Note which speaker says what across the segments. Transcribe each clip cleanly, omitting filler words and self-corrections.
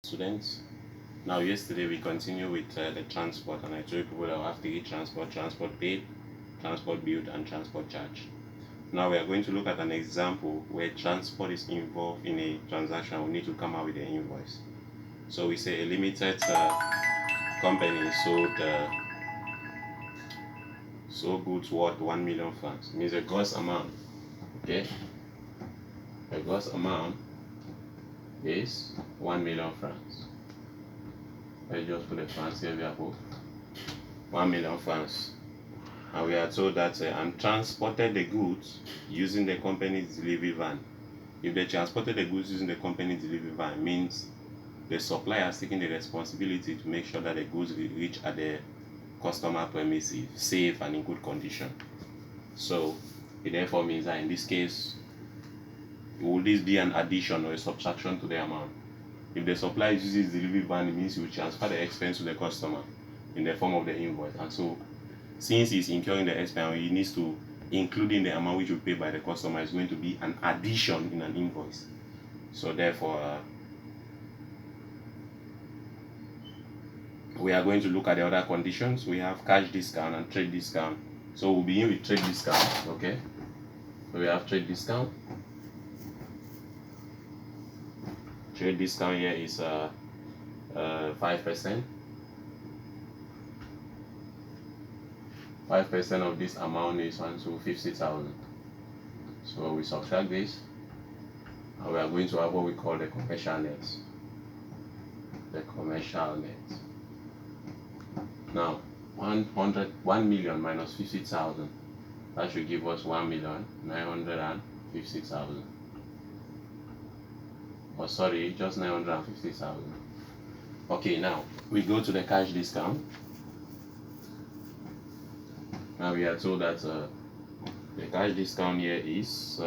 Speaker 1: Students, now yesterday we continue with the transport, and I told people that I have three: transport paid, transport billed, and transport charge. Now we are going to look at an example where transport is involved in a transaction. We need to come out with an invoice. So we say a limited company sold goods worth 1 million francs. It means a gross amount. Okay, the gross amount is 1 million francs. Let's just put the francs here. We have 1 million francs, and we are told that and transported the goods using the company's delivery van. If they transported the goods using the company's delivery van, means the supplier has taken the responsibility to make sure that the goods reach at the customer premises safe and in good condition. So it therefore means that in this case, will this be an addition or a subtraction to the amount? If the supplier uses delivery van, it means you will transfer the expense to the customer in the form of the invoice. And so, since he's incurring the expense, he needs to include in the amount which will pay by the customer is going to be an addition in an invoice. So therefore, we are going to look at the other conditions. We have cash discount and trade discount. So we'll begin with trade discount. Okay. So we have trade discount. Trade discount here is 5%. 5% of this amount is 50,000. So we subtract this, and we are going to have what we call the commercial net. The commercial net. Now, 1 million minus 50,000. That should give us 1,950,000. Oh, sorry, just 950,000. Okay, now we go to the cash discount. Now we are told that the cash discount here is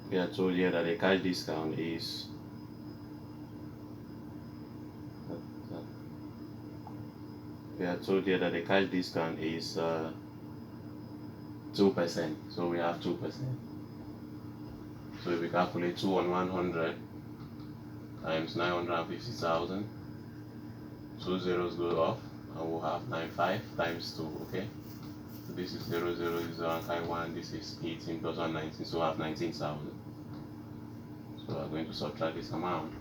Speaker 1: we are told here that the cash discount is we are told here that the cash discount is 2%. So we have 2%. So if we calculate 2 on 100 times 950,000, 2 zeros go off, and we'll have 95 times 2. Okay, so this is 0, 0, 0, and 1. This is 18 plus 1, 19. So we have 19,000. So we are going to subtract this amount,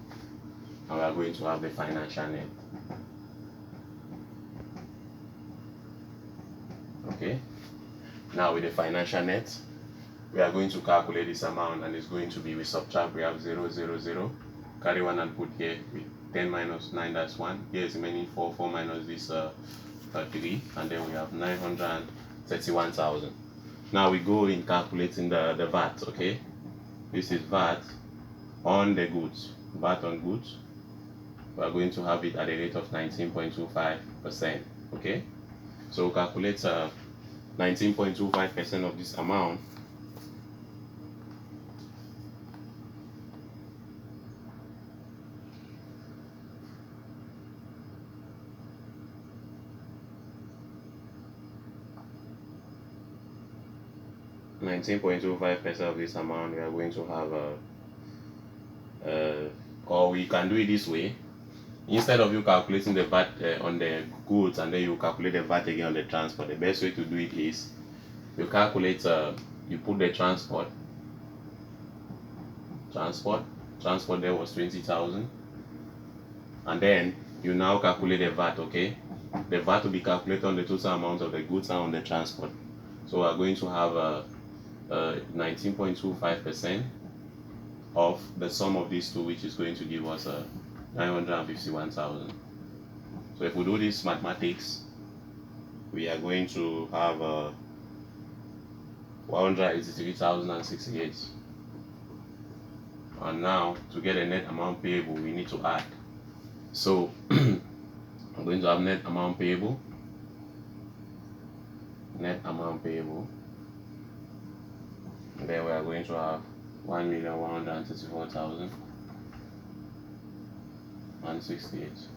Speaker 1: and we are going to have the financial net. Okay, now with the financial net, we are going to calculate this amount, and it's going to be, we subtract, we have 0, 0, 0, carry 1 and put here with 10 minus 9, that's 1. Here is remaining 4, 4 minus this 3, and then we have 931,000. Now we go in calculating the VAT. Okay, this is VAT on the goods. VAT on goods, we are going to have it at a rate of 19.25%. Okay, so we'll calculate 19.25% of this amount. of this amount, we are going to have or we can do it this way. Instead of you calculating the VAT on the goods and then you calculate the VAT again on the transport, the best way to do it is you calculate, you put the transport there was 20,000, and then you now calculate the VAT. Okay, the VAT will be calculated on the total amount of the goods and on the transport. So we are going to have 19.25% of the sum of these two, which is going to give us 951,000. So if we do this mathematics, we are going to have 183,068. And now to get a net amount payable, we need to add. So I'm going to have net amount payable. And then we are going to have 1,134,068.